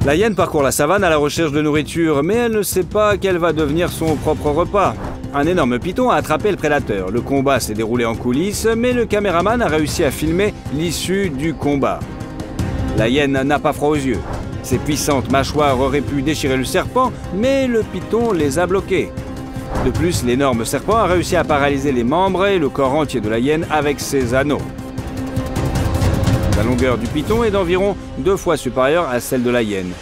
La hyène parcourt la savane à la recherche de nourriture, mais elle ne sait pas quel va devenir son propre repas. Un énorme python a attrapé le prédateur. Le combat s'est déroulé en coulisses, mais le caméraman a réussi à filmer l'issue du combat. La hyène n'a pas froid aux yeux. Ses puissantes mâchoires auraient pu déchirer le serpent, mais le python les a bloquées. De plus, l'énorme serpent a réussi à paralyser les membres et le corps entier de la hyène avec ses anneaux. La longueur du python est d'environ 2 fois supérieure à celle de la hyène.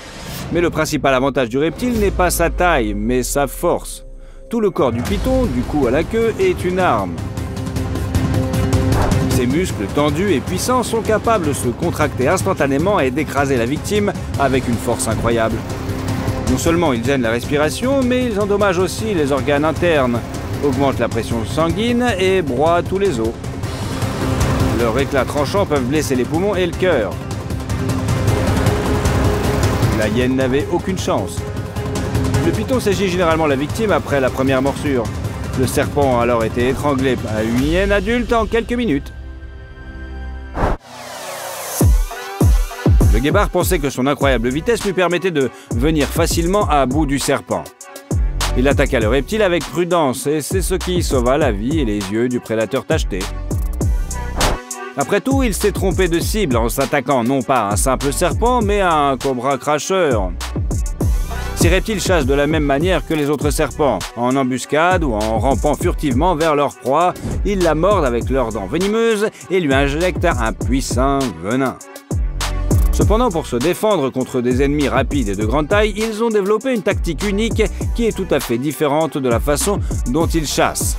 Mais le principal avantage du reptile n'est pas sa taille, mais sa force. Tout le corps du python, du cou à la queue, est une arme. Ses muscles tendus et puissants sont capables de se contracter instantanément et d'écraser la victime avec une force incroyable. Non seulement ils gênent la respiration, mais ils endommagent aussi les organes internes, augmentent la pression sanguine et broient tous les os. Leurs éclats tranchants peuvent blesser les poumons et le cœur. La hyène n'avait aucune chance. Le python saisit généralement la victime après la première morsure. Le serpent a alors été étranglé par une hyène adulte en quelques minutes. Le guépard pensait que son incroyable vitesse lui permettait de venir facilement à bout du serpent. Il attaqua le reptile avec prudence et c'est ce qui sauva la vie et les yeux du prédateur tacheté. Après tout, il s'est trompé de cible en s'attaquant non pas à un simple serpent, mais à un cobra cracheur. Ces reptiles chassent de la même manière que les autres serpents. En embuscade ou en rampant furtivement vers leur proie, ils la mordent avec leurs dents venimeuses et lui injectent un puissant venin. Cependant, pour se défendre contre des ennemis rapides et de grande taille, ils ont développé une tactique unique qui est tout à fait différente de la façon dont ils chassent.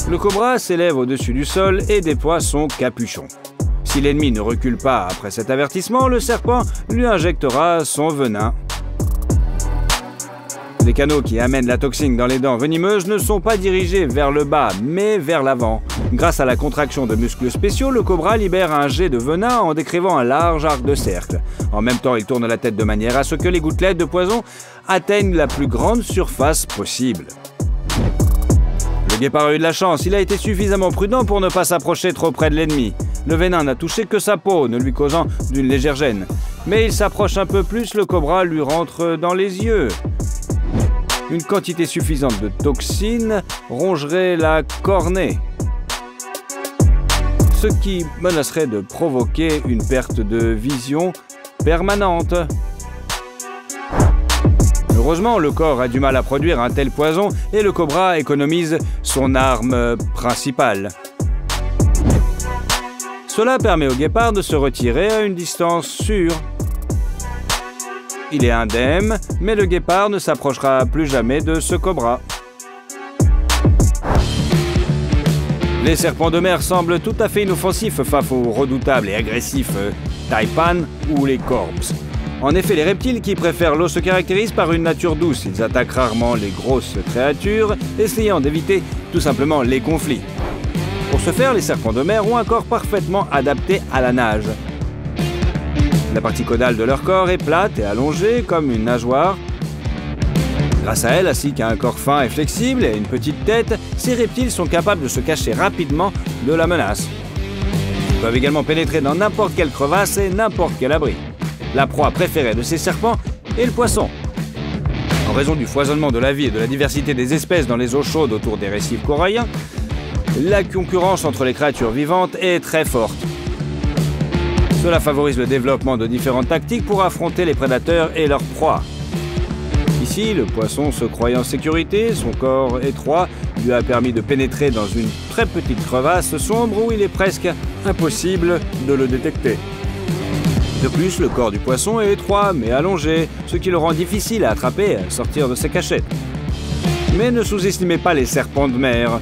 Le cobra s'élève au-dessus du sol et déploie son capuchon. Si l'ennemi ne recule pas après cet avertissement, le serpent lui injectera son venin. Les canaux qui amènent la toxine dans les dents venimeuses ne sont pas dirigés vers le bas, mais vers l'avant. Grâce à la contraction de muscles spéciaux, le cobra libère un jet de venin en décrivant un large arc de cercle. En même temps, il tourne la tête de manière à ce que les gouttelettes de poison atteignent la plus grande surface possible. Le guépard a eu de la chance, il a été suffisamment prudent pour ne pas s'approcher trop près de l'ennemi. Le venin n'a touché que sa peau, ne lui causant d'une légère gêne. Mais il s'approche un peu plus, le cobra lui rentre dans les yeux. Une quantité suffisante de toxines rongerait la cornée, ce qui menacerait de provoquer une perte de vision permanente. Heureusement, le corps a du mal à produire un tel poison et le cobra économise son arme principale. Cela permet au guépard de se retirer à une distance sûre. Il est indemne, mais le guépard ne s'approchera plus jamais de ce cobra. Les serpents de mer semblent tout à fait inoffensifs face aux redoutables et agressifs taipan ou les corps. En effet, les reptiles qui préfèrent l'eau se caractérisent par une nature douce. Ils attaquent rarement les grosses créatures, essayant d'éviter tout simplement les conflits. Pour ce faire, les serpents de mer ont un corps parfaitement adapté à la nage. La partie caudale de leur corps est plate et allongée comme une nageoire. Grâce à elle, ainsi qu'à un corps fin et flexible et à une petite tête, ces reptiles sont capables de se cacher rapidement de la menace. Ils peuvent également pénétrer dans n'importe quelle crevasse et n'importe quel abri. La proie préférée de ces serpents est le poisson. En raison du foisonnement de la vie et de la diversité des espèces dans les eaux chaudes autour des récifs coralliens, la concurrence entre les créatures vivantes est très forte. Cela favorise le développement de différentes tactiques pour affronter les prédateurs et leurs proies. Ici, le poisson se croyant en sécurité, son corps étroit lui a permis de pénétrer dans une très petite crevasse sombre où il est presque impossible de le détecter. De plus, le corps du poisson est étroit mais allongé, ce qui le rend difficile à attraper et à sortir de ses cachettes. Mais ne sous-estimez pas les serpents de mer.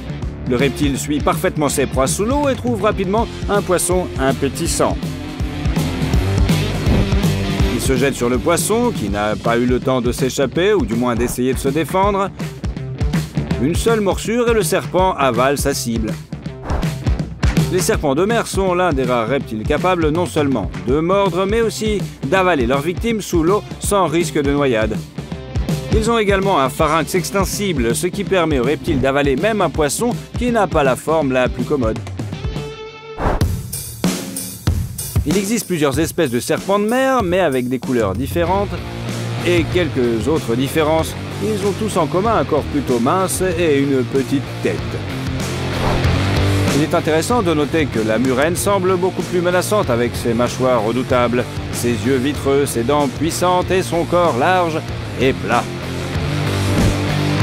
Le reptile suit parfaitement ses proies sous l'eau et trouve rapidement un poisson impétissant. Il se jette sur le poisson, qui n'a pas eu le temps de s'échapper, ou du moins d'essayer de se défendre. Une seule morsure et le serpent avale sa cible. Les serpents de mer sont l'un des rares reptiles capables non seulement de mordre, mais aussi d'avaler leurs victimes sous l'eau sans risque de noyade. Ils ont également un pharynx extensible, ce qui permet aux reptiles d'avaler même un poisson qui n'a pas la forme la plus commode. Il existe plusieurs espèces de serpents de mer, mais avec des couleurs différentes et quelques autres différences. Ils ont tous en commun un corps plutôt mince et une petite tête. Il est intéressant de noter que la murène semble beaucoup plus menaçante avec ses mâchoires redoutables, ses yeux vitreux, ses dents puissantes et son corps large et plat.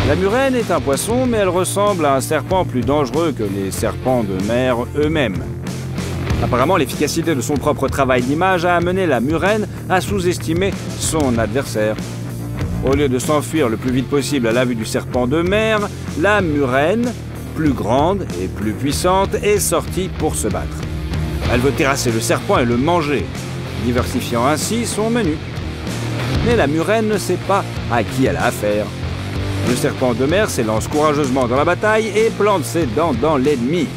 La murène est un poisson, mais elle ressemble à un serpent plus dangereux que les serpents de mer eux-mêmes. Apparemment, l'efficacité de son propre travail d'image a amené la murène à sous-estimer son adversaire. Au lieu de s'enfuir le plus vite possible à la vue du serpent de mer, la murène, plus grande et plus puissante, est sortie pour se battre. Elle veut terrasser le serpent et le manger, diversifiant ainsi son menu. Mais la murène ne sait pas à qui elle a affaire. Le serpent de mer s'élance courageusement dans la bataille et plante ses dents dans l'ennemi.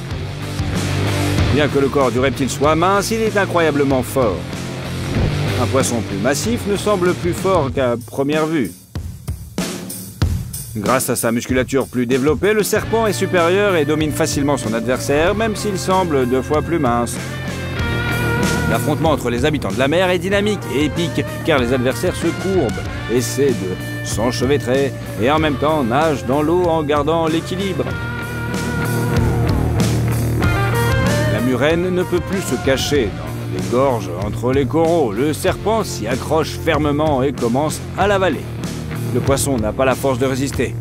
Bien que le corps du reptile soit mince, il est incroyablement fort. Un poisson plus massif ne semble plus fort qu'à première vue. Grâce à sa musculature plus développée, le serpent est supérieur et domine facilement son adversaire, même s'il semble 2 fois plus mince. L'affrontement entre les habitants de la mer est dynamique et épique, car les adversaires se courbent, essaient de s'enchevêtrer et en même temps nagent dans l'eau en gardant l'équilibre. La murène ne peut plus se cacher dans les gorges entre les coraux. Le serpent s'y accroche fermement et commence à l'avaler. Le poisson n'a pas la force de résister.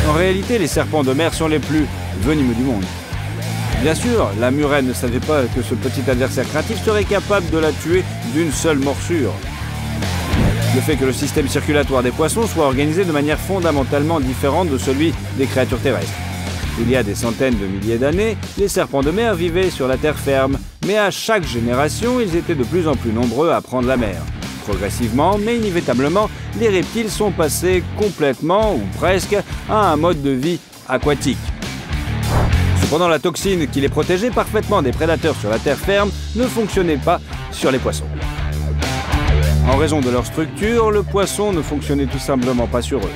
En réalité, les serpents de mer sont les plus venimeux du monde. Bien sûr, la murène ne savait pas que ce petit adversaire craintif serait capable de la tuer d'une seule morsure. Le fait que le système circulatoire des poissons soit organisé de manière fondamentalement différente de celui des créatures terrestres. Il y a des centaines de milliers d'années, les serpents de mer vivaient sur la terre ferme, mais à chaque génération, ils étaient de plus en plus nombreux à prendre la mer. Progressivement, mais inévitablement, les reptiles sont passés complètement, ou presque, à un mode de vie aquatique. Cependant, la toxine qui les protégeait parfaitement des prédateurs sur la terre ferme ne fonctionnait pas sur les poissons. En raison de leur structure, le poisson ne fonctionnait tout simplement pas sur eux.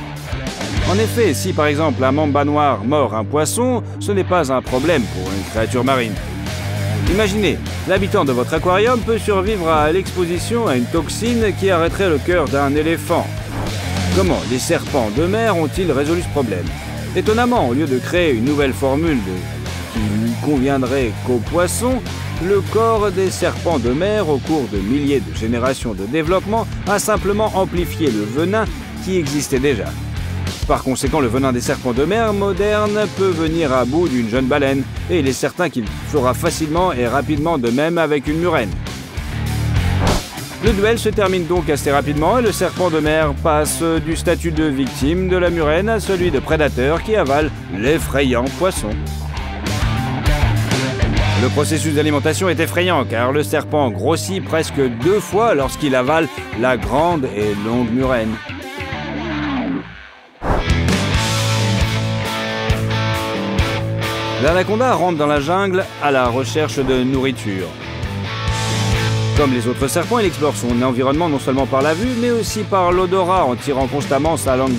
En effet, si par exemple un mamba noir mord un poisson, ce n'est pas un problème pour une créature marine. Imaginez, l'habitant de votre aquarium peut survivre à l'exposition à une toxine qui arrêterait le cœur d'un éléphant. Comment les serpents de mer ont-ils résolu ce problème? Étonnamment, au lieu de créer une nouvelle formule qui ne conviendrait qu'aux poissons, le corps des serpents de mer, au cours de milliers de générations de développement, a simplement amplifié le venin qui existait déjà. Par conséquent, le venin des serpents de mer modernes peut venir à bout d'une jeune baleine, et il est certain qu'il fera facilement et rapidement de même avec une murène. Le duel se termine donc assez rapidement et le serpent de mer passe du statut de victime de la murène à celui de prédateur qui avale l'effrayant poisson. Le processus d'alimentation est effrayant car le serpent grossit presque 2 fois lorsqu'il avale la grande et longue murène. L'anaconda rentre dans la jungle à la recherche de nourriture. Comme les autres serpents, il explore son environnement non seulement par la vue, mais aussi par l'odorat en tirant constamment sa langue.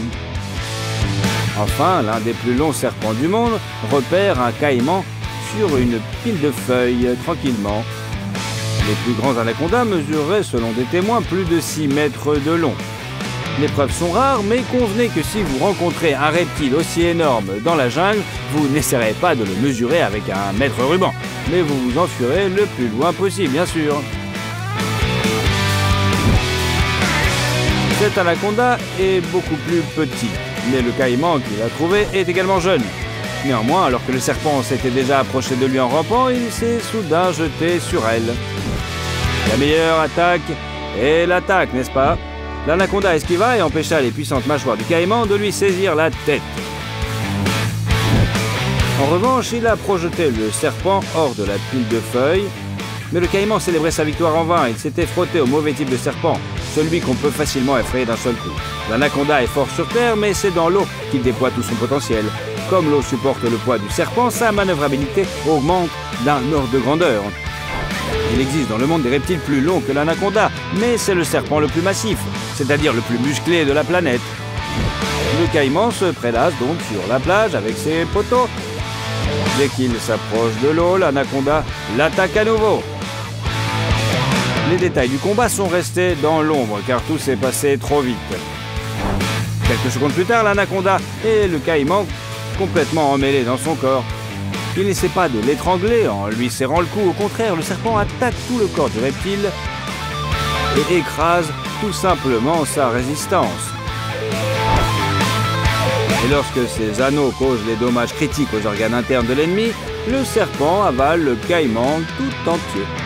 Enfin, l'un des plus longs serpents du monde repère un caïman sur une pile de feuilles tranquillement. Les plus grands anacondas mesureraient, selon des témoins, plus de 6 mètres de long. Les preuves sont rares, mais convenez que si vous rencontrez un reptile aussi énorme dans la jungle, vous n'essaierez pas de le mesurer avec un mètre ruban, mais vous vous enfuirez le plus loin possible, bien sûr. Cet anaconda est beaucoup plus petit, mais le caïman qu'il a trouvé est également jeune. Néanmoins, alors que le serpent s'était déjà approché de lui en rampant, il s'est soudain jeté sur elle. La meilleure attaque est l'attaque, n'est-ce pas? L'anaconda esquiva et empêcha les puissantes mâchoires du caïman de lui saisir la tête. En revanche, il a projeté le serpent hors de la pile de feuilles, mais le caïman célébrait sa victoire en vain. Il s'était frotté au mauvais type de serpent, celui qu'on peut facilement effrayer d'un seul coup. L'anaconda est fort sur terre, mais c'est dans l'eau qu'il déploie tout son potentiel. Comme l'eau supporte le poids du serpent, sa manœuvrabilité augmente d'un ordre de grandeur. Il existe dans le monde des reptiles plus longs que l'anaconda, mais c'est le serpent le plus massif, c'est-à-dire le plus musclé de la planète. Le caïman se prélasse donc sur la plage avec ses poteaux. Dès qu'il s'approche de l'eau, l'anaconda l'attaque à nouveau. Les détails du combat sont restés dans l'ombre car tout s'est passé trop vite. Quelques secondes plus tard, l'anaconda et le caïman complètement emmêlés dans son corps. Il n'essaie pas de l'étrangler en lui serrant le cou. Au contraire, le serpent attaque tout le corps du reptile et écrase tout simplement sa résistance. Et lorsque ses anneaux causent des dommages critiques aux organes internes de l'ennemi, le serpent avale le caïman tout entier.